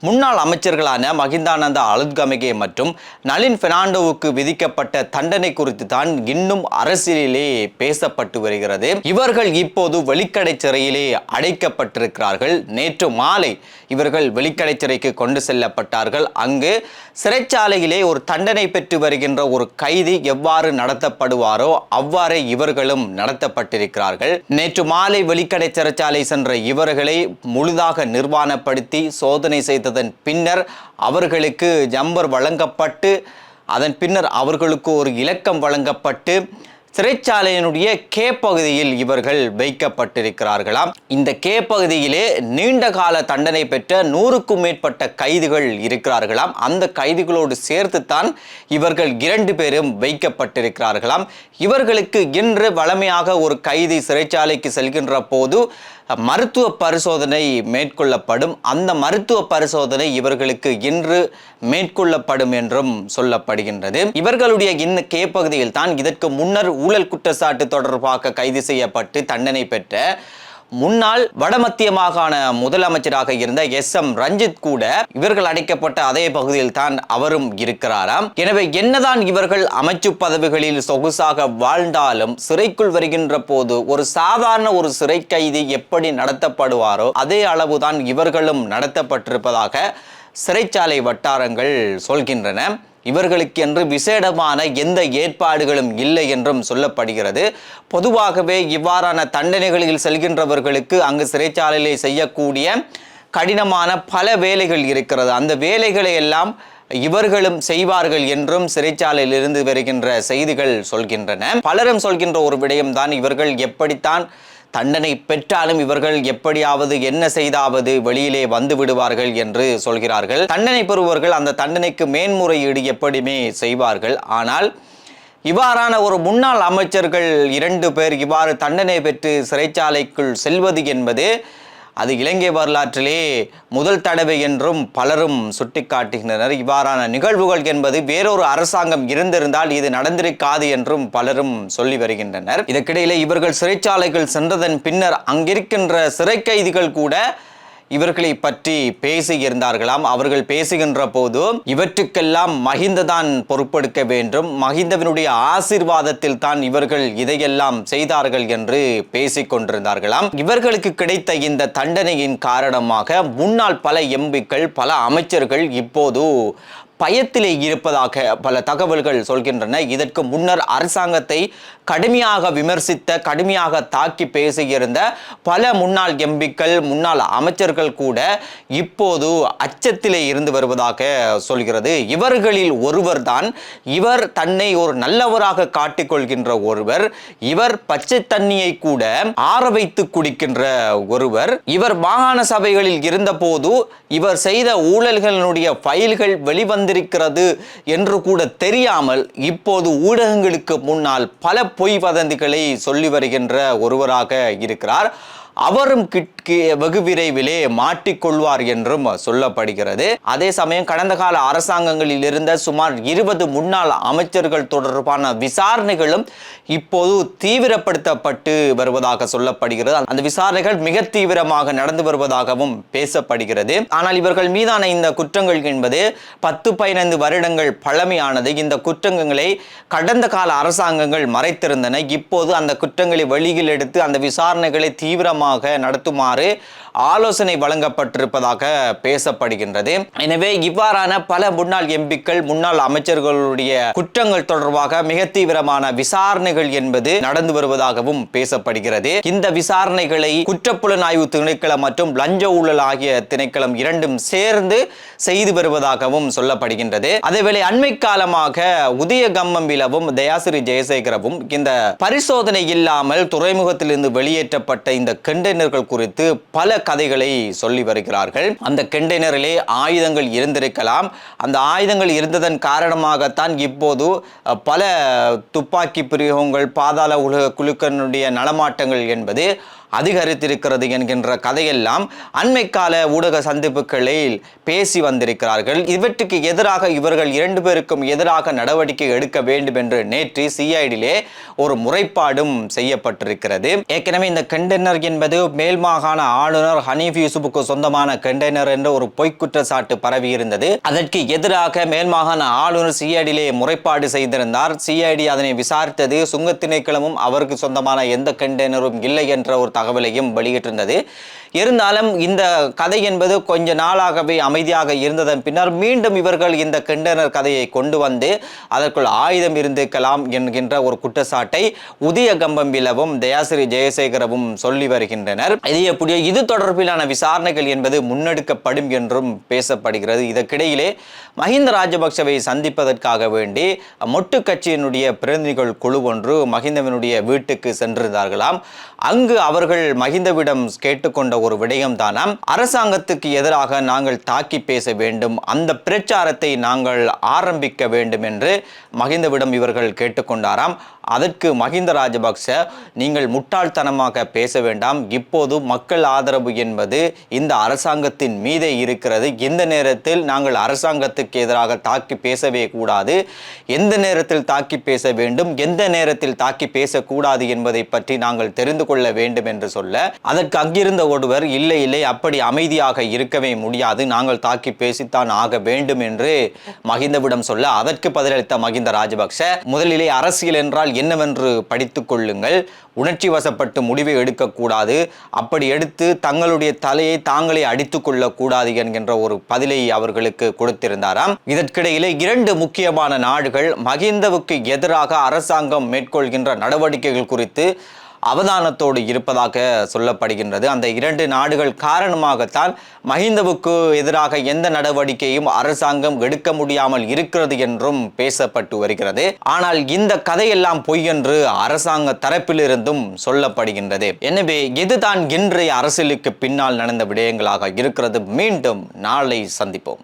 முன்னாள் அமைச்சர்களான மஹிந்தானந்த அலுத்கமகே மற்றும் நளின் பெர்னாண்டோவுக்கு விதிக்கப்பட்ட தண்டனை குறித்து தான் இன்னும் அரசியலிலே பேசப்பட்டு வருகிறது. இவர்கள் இப்போது வெளிக்கடை சிறையிலே அடைக்கப்பட்டிருக்கிறார்கள். நேற்று மாலை இவர்கள் வெளிக்கடை சிறைக்கு கொண்டு செல்லப்பட்டார்கள். அங்கு சிறைச்சாலையிலே ஒரு தண்டனை பெற்று வருகின்ற ஒரு கைதி எவ்வாறு நடத்தப்படுவாரோ அவ்வாறே இவர்களும் நடத்தப்பட்டிருக்கிறார்கள். நேற்று மாலை வெளிக்கடை சிறைச்சாலை சென்ற இவர்களை முழுதாக நிர்வாணப்படுத்தி சோதனை செய்ததன் பின்னர் அவர்களுக்கு நம்பர் வழங்கப்பட்டு அதன் பின்னர் அவர்களுக்கு ஒரு இலக்கம் வழங்கப்பட்டு சிறைச்சாலையினுடைய கே பகுதியில் இவர்கள் வைக்கப்பட்டிருக்கிறார்களாம். இந்த கே பகுதியிலே நீண்ட கால தண்டனை பெற்ற 100க்கும் மேற்பட்ட கைதிகள் இருக்கிறார்களாம். அந்த கைதிகளோடு சேர்த்துத்தான் இவர்கள் 2 பேரும் வைக்கப்பட்டிருக்கிறார்களாம். இவர்களுக்கு இன்று வழமையாக ஒரு கைதி சிறைச்சாலைக்கு செல்கின்ற போது மருத்துவ பரிசோதனை மேற்கொள்ளப்படும். அந்த மருத்துவ பரிசோதனை இவர்களுக்கு இன்று மேற்கொள்ளப்படும் என்றும் சொல்லப்படுகின்றது. இவர்களுடைய இந்த கே பகுதியில் தான் இதற்கு முன்னர் ஊழல் குற்றச்சாட்டு தொடர்பாக கைது செய்யப்பட்டு தண்டனை பெற்ற முன்னாள் வடமத்திய மாகாண முதலமைச்சராக இருந்த SM ரஞ்சித் கூட இவர்கள் அடைக்கப்பட்ட அதே பகுதியில் தான் அவரும் இருக்கிறாராம். எனவே என்னதான் இவர்கள் அமைச்சு பதவிகளில் சொகுசாக வாழ்ந்தாலும் சிறைக்குள் வருகின்ற போது ஒரு சாதாரண ஒரு சிறை கைதி எப்படி நடத்தப்படுவாரோ அதே அளவுதான் இவர்களும் நடத்தப்பட்டிருப்பதாக சிறைச்சாலை வட்டாரங்கள் சொல்கின்றன. இவர்களுக்கு என்று விசேடமான எந்த ஏற்பாடுகளும் இல்லை என்றும் சொல்லப்படுகிறது. பொதுவாகவே இவ்வாறான தண்டனைகளில் செல்கின்றவர்களுக்கு அங்கு சிறைச்சாலையிலே செய்யக்கூடிய கடினமான பல வேலைகள் இருக்கிறது. அந்த வேலைகளை எல்லாம் இவர்களும் செய்வார்கள் என்றும் சிறைச்சாலையில் இருந்து வருகின்ற செய்திகள் சொல்கின்றன. பலரும் சொல்கின்ற ஒரு விடயம்தான் இவர்கள் எப்படித்தான் தண்டனை பெற்றாலும் இவர்கள் எப்படியாவது என்ன செய்தாவது வெளியிலே வந்து விடுவார்கள் என்று சொல்கிறார்கள். தண்டனை பெறுவர்கள் அந்த தண்டனைக்கு மேன்முறையீடு எப்படியுமே செய்வார்கள். ஆனால் இவ்வாறான ஒரு முன்னாள் அமைச்சர்கள் 2 பேர் இவ்வாறு தண்டனை பெற்று சிறைச்சாலைக்குள் செல்வது என்பது அது இலங்கை வரலாற்றிலே முதல் தடவை என்றும் பலரும் சுட்டிக்காட்டுகின்றனர். இவ்வாறான நிகழ்வுகள் என்பது வேறொரு அரசாங்கம் இருந்திருந்தால் இது நடந்திருக்காது என்றும் பலரும் சொல்லி வருகின்றனர். இதற்கிடையிலே இவர்கள் சிறைச்சாலைகள் சென்றதன் பின்னர் அங்கிருக்கின்ற சிறை கைதிகள் கூட இவர்களை பற்றி பேசியிருந்தார்களாம். அவர்கள் பேசுகின்ற போது இவற்றுக்கெல்லாம் மஹிந்த தான் பொறுப்பெடுக்க வேண்டும், மஹிந்தவினுடைய ஆசீர்வாதத்தில் தான் இவர்கள் இதையெல்லாம் செய்தார்கள் என்று பேசிக் கொண்டிருந்தார்களாம். இவர்களுக்கு கிடைத்த இந்த தண்டனையின் காரணமாக முன்னாள் பல எம்பிக்கள் பல அமைச்சர்கள் இப்போது பயத்திலே இருப்பதாக பல தகவல்கள் சொல்கின்றன. இதற்கு முன்னர் அரசாங்கத்தை கடுமையாக விமர்சித்த கடுமையாக தாக்கி பேசியிருந்த பல முன்னாள் எம்பிக்கள் முன்னாள் அமைச்சர்கள் கூட இப்போது அச்சத்திலே இருந்து வருவதாக சொல்கிறது. இவர்களில் ஒருவர் தான் இவர் தன்னை ஒரு நல்லவராக காட்டிக்கொள்கின்ற ஒருவர், இவர் பச்சை தண்ணியை கூட ஆற வைத்து குடிக்கின்ற ஒருவர். இவர் மாகாண சபைகளில் இருந்த போது இவர் செய்த ஊழல்களுடைய ஃபைல்கள் வெளிவந்திருக்கிறது என்று கூட தெரியாமல் இப்போது ஊடகங்களுக்கு முன்னால் பல பொய் வதந்திகளை சொல்லி வருகின்ற ஒருவராக இருக்கிறார். அவரும் வெகு விரைவிலே மாட்டிக்கொள்வார் என்றும் சொல்லப்படுகிறது. அதே சமயம் கடந்த கால அரசாங்கங்களில் இருந்த சுமார் 20 முன்னாள் அமைச்சர்கள் தொடர்பான விசாரணைகளும் இப்போது தீவிரப்படுத்தப்பட்டு வருவதாக சொல்லப்படுகிறது. அந்த விசாரணைகள் மிக தீவிரமாக நடந்து வருவதாகவும் பேசப்படுகிறது. ஆனால் இவர்கள் மீதான இந்த குற்றங்கள் என்பது 10-15 வருடங்கள் பழமையானது. இந்த குற்றங்களை கடந்த கால அரசாங்கங்கள் மறைத்திருந்தன. இப்போது அந்த குற்றங்களை வெளியில் எடுத்து அந்த விசாரணைகளை தீவிரமாக நடத்துமாறு ஆலோசனை வழங்கப்பட்டிருப்பதாக பேசப்படுகின்றது. எனவே இவ்வாறான பல முன்னாள் எம்பிக்கள் முன்னாள் அமைச்சர்களுடைய குற்றங்கள் தொடர்பாக மிக தீவிரமான விசாரணைகள் என்பது நடந்து வருவதாகவும் பேசப்படுகிறது. இந்த விசாரணைகளை குற்றப்புலனாய்வு திணைக்களம் மற்றும் லஞ்ச ஊழல் ஆகிய திணைக்களம் இரண்டும் சேர்ந்து செய்து வருவதாகவும் சொல்லப்படுகின்றது. அதேவேளை அண்மை காலமாக உதயகம்மம்பிலவும் தயாசிறி ஜெயசேகரவும் இந்த பரிசோதனை இல்லாமல் துறைமுகத்திலிருந்து வெளியேற்றப்பட்ட இந்த கண்டெய்னர்கள் குறித்து பல கதைகளை சொல்லி வருகிறார்கள். அந்த கண்டெய்னரிலே ஆயுதங்கள் இருந்திருக்கலாம். அந்த ஆயுதங்கள் இருந்ததன் காரணமாகத்தான் இப்போது பல துப்பாக்கி பிரயோகங்கள் பாதாள உலக குழுக்களுடைய நலமாட்டங்கள் என்பது அதிகரித்திருக்கிறது என்கின்ற கதையெல்லாம் அண்மை கால ஊடக சந்திப்புகளில் பேசி வந்திருக்கிறார்கள். இவற்றுக்கு எதிராக இவர்கள் 2 பேருக்கும் எதிராக நடவடிக்கை எடுக்க வேண்டும் என்று நேற்று சிஐடியிலே ஒரு முறைப்பாடும் செய்யப்பட்டிருக்கிறது. ஏற்கனவே இந்த கண்டெய்னர் என்பது மேல் மாகாண ஆளுநர் ஹனீஃப் யூசுப்புக்கு சொந்தமான கண்டெய்னர் என்ற ஒரு பொய்க்குற்றச்சாட்டு பரவி இருந்தது. அதற்கு எதிராக மேல் மாகாண ஆளுநர் சிஐடியிலே முறைப்பாடு செய்திருந்தார். சிஐடி அதனை விசாரித்தது. சுங்க திணைக்களமும் அவருக்கு சொந்தமான எந்த கண்டெய்னரும் இல்லை என்ற ஒரு தகவலையும் வெளியிட்டிருந்தது. இருந்தாலும் இந்த கதை என்பது கொஞ்ச நாளாகவே அமைதியாக இருந்ததன் பின்னர் மீண்டும் இவர்கள் இந்த கண்டெய்னர் கதையை கொண்டு வந்து அதற்குள் ஆயுதம் இருந்திருக்கலாம் என்கின்ற ஒரு குற்றச்சாட்டை உதய கம்பம்பிலவும் தயாசிரி ஜெயசேகரவும் சொல்லி வருகின்றனர். இது தொடர்பிலான விசாரணைகள் என்பது முன்னெடுக்கப்படும் என்றும் பேசப்படுகிறது. இதற்கிடையிலே மஹிந்த ராஜபக்சவை சந்திப்பதற்காக வேண்டி மொட்டு கட்சியினுடைய பிரதிநிதிகள் குழு ஒன்று மஹிந்தவினுடைய வீட்டுக்கு சென்றிருந்தார்களாம். அங்கு அவர்கள் மஹிந்தவிடம் கேட்டுக்கொண்ட ஒரு விடயம் தானாம், அரசாங்கத்துக்கு எதிராக நாங்கள் தாக்கி பேச வேண்டும், அந்த பிரச்சாரத்தை நாங்கள் ஆரம்பிக்க வேண்டும் என்று மஹிந்தவிடம் இவர்கள் கேட்டுக்கொண்டாராம். அதற்கு மஹிந்த ராஜபக்ச, நீங்கள் முட்டாள்தனமாக பேச வேண்டாம், இப்போது மக்கள் ஆதரவு என்பது இந்த அரசாங்கத்தின் மீதே இருக்கிறது, எந்த நேரத்தில் நாங்கள் அரசாங்கத்துக்கு எதிராக தாக்கி பேசவே கூடாது, எந்த நேரத்தில் தாக்கி பேச வேண்டும், எந்த நேரத்தில் தாக்கி பேசக்கூடாது என்பதை பற்றி நாங்கள் தெரிந்து கொள்ள வேண்டும் என்று சொல்ல, அதற்கு அங்கிருந்த ஒருவர் இல்லை இல்லை அப்படி அமைதியாக இருக்கவே முடியாது, நாங்கள் தாக்கி பேசித்தான் ஆக வேண்டும் என்று மஹிந்தவிடம் சொல்ல, அதற்கு பதிலளித்த மஹிந்த ராஜபக்ச, முதலிலே அரசியல் என்றால் என்னவென்று படித்துக் கொள்ளுங்கள், உணர்ச்சி வசப்பட்டு முடிவை எடுக்கக்கூடாது, அப்படி எடுத்து தங்களுடைய தலையை தாங்களே அடித்துக் கொள்ளக்கூடாது என்கின்ற ஒரு பதிலை அவர்களுக்கு கொடுத்திருந்தாராம். இதற்கிடையிலே 2 முக்கியமான நாடுகள் மஹிந்தவுக்கு எதிராக அரசாங்கம் மேற்கொள்கின்ற நடவடிக்கைகள் குறித்து அவதானத்தோடு இருப்பதாக சொல்லப்படுகின்றது. அந்த 2 நாடுகள் காரணமாகத்தான் மஹிந்தவுக்கு எதிராக எந்த நடவடிக்கையும் அரசாங்கம் எடுக்க முடியாமல் இருக்கிறது என்றும் பேசப்பட்டு வருகிறது. ஆனால் இந்த கதையெல்லாம் பொய் என்று அரசாங்க தரப்பிலிருந்தும் சொல்லப்படுகின்றது. எனவே இதுதான் இன்றைய அரசியலுக்கு பின்னால் நடந்த விடயங்களாக இருக்கிறது. மீண்டும் நாளை சந்திப்போம்.